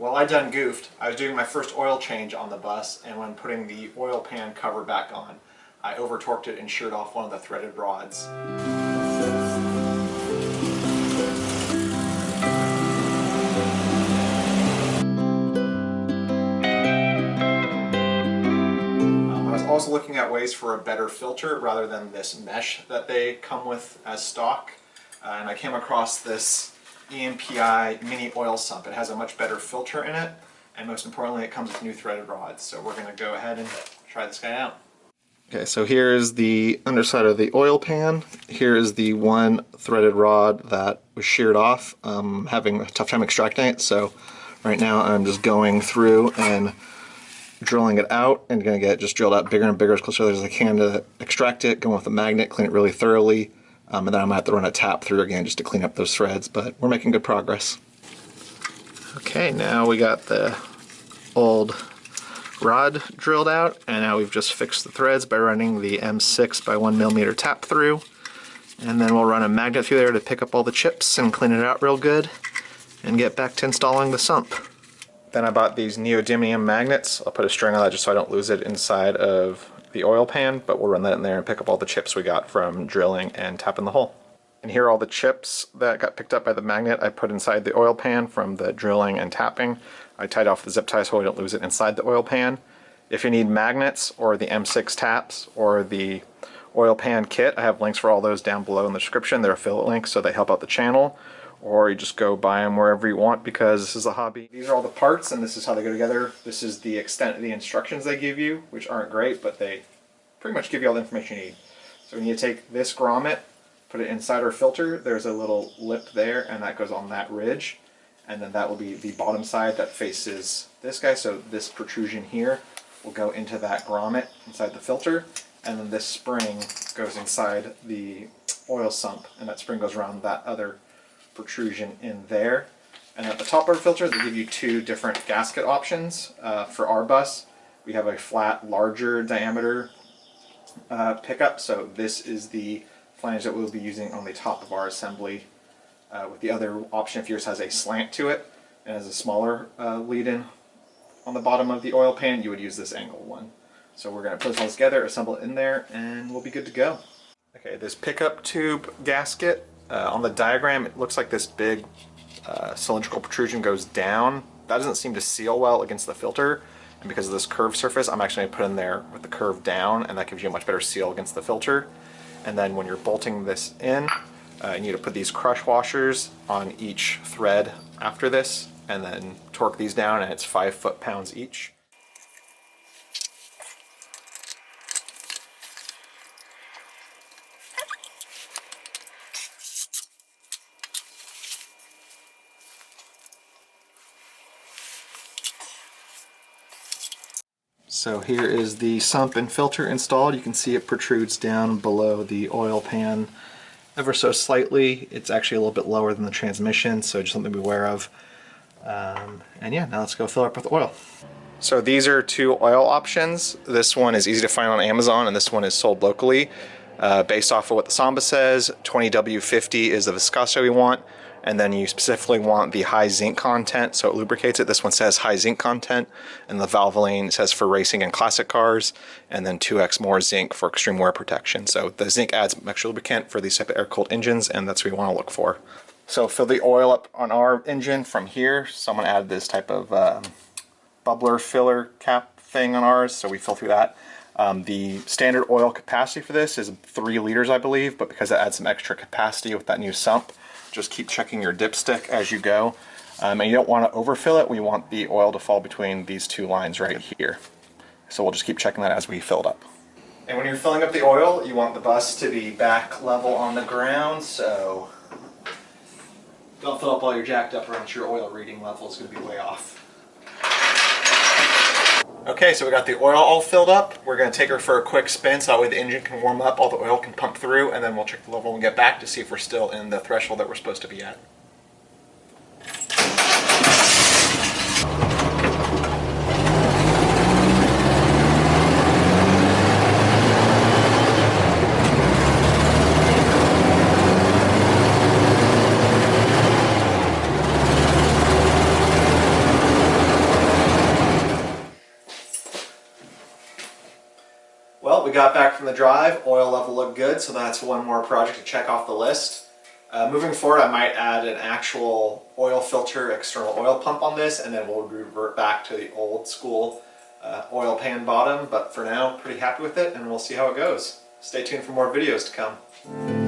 Well, I done goofed. I was doing my first oil change on the bus, and when putting the oil pan cover back on, I over-torqued it and sheared off one of the threaded rods. I was also looking at ways for a better filter rather than this mesh that they come with as stock, and I came across this EMPI Mini Oil Sump. It has a much better filter in it, and most importantly, it comes with new threaded rods. So we're going to go ahead and try this guy out. Okay, so here's the underside of the oil pan. Here is the one threaded rod that was sheared off. I'm having a tough time extracting it, so right now I'm just going through and drilling it out and going to get it just drilled out bigger and bigger as close as I can to extract it, going with a magnet, clean it really thoroughly. And then I'm going to have to run a tap through again just to clean up those threads, but we're making good progress. Okay, now we got the old rod drilled out, and now we've just fixed the threads by running the M6 by 1mm tap through. And then we'll run a magnet through there to pick up all the chips and clean it out real good and get back to installing the sump. Then I bought these neodymium magnets. I'll put a string on that just so I don't lose it inside of the oil pan, but we'll run that in there and pick up all the chips we got from drilling and tapping the hole. And here are all the chips that got picked up by the magnet I put inside the oil pan from the drilling and tapping. I tied off the zip tie so I don't lose it inside the oil pan. If you need magnets or the M6 taps or the oil pan kit, I have links for all those down below in the description. They're affiliate links, so they help out the channel. Or you just go buy them wherever you want because this is a hobby. These are all the parts and this is how they go together. This is the extent of the instructions they give you, which aren't great, but they pretty much give you all the information you need. So we need to take this grommet, put it inside our filter. There's a little lip there and that goes on that ridge. And then that will be the bottom side that faces this guy. So this protrusion here will go into that grommet inside the filter. And then this spring goes inside the oil sump, and that spring goes around that other protrusion in there. And at the top of our filter, they give you two different gasket options. For our bus, we have a flat, larger diameter pickup. So this is the flange that we'll be using on the top of our assembly. With the other option, if yours has a slant to it and has a smaller lead-in on the bottom of the oil pan, you would use this angle one. So we're going to put this all together, assemble it in there, and we'll be good to go. Okay, this pickup tube gasket, on the diagram, it looks like this big cylindrical protrusion goes down. That doesn't seem to seal well against the filter, and because of this curved surface, I'm actually going to put in there with the curve down, and that gives you a much better seal against the filter. And then when you're bolting this in, you need to put these crush washers on each thread after this, and then torque these down, and it's 5 foot-pounds each. So here is the sump and filter installed. You can see it protrudes down below the oil pan ever so slightly. It's actually a little bit lower than the transmission, so just something to be aware of. And yeah, now let's go fill up with oil. So these are two oil options. This one is easy to find on Amazon, and this one is sold locally. Based off of what the Samba says, 20W50 is the viscosity we want, and then you specifically want the high zinc content, so it lubricates it. This one says high zinc content, and the Valvoline says for racing and classic cars, and then 2x more zinc for extreme wear protection. So the zinc adds extra lubricant for these type of air-cooled engines, and that's what we want to look for. So fill the oil up on our engine from here. Someone added this type of bubbler filler cap thing on ours, so we fill through that. The standard oil capacity for this is 3 liters, I believe, but because it adds some extra capacity with that new sump, just keep checking your dipstick as you go. And you don't want to overfill it. We want the oil to fall between these two lines right here. So we'll just keep checking that as we fill it up. And when you're filling up the oil, you want the bus to be back level on the ground, so don't fill up while you're jacked up, or else your oil reading level is going to be way off. Okay, so we got the oil all filled up. We're going to take her for a quick spin so that way the engine can warm up, all the oil can pump through, and then we'll check the level and get back to see if we're still in the threshold that we're supposed to be at. we got back from the drive. Oil level looked good, so that's one more project to check off the list. Moving forward, I might add an actual oil filter external oil pump on this, and then we'll revert back to the old school oil pan bottom. But for now, pretty happy with it, and we'll see how it goes. Stay tuned for more videos to come.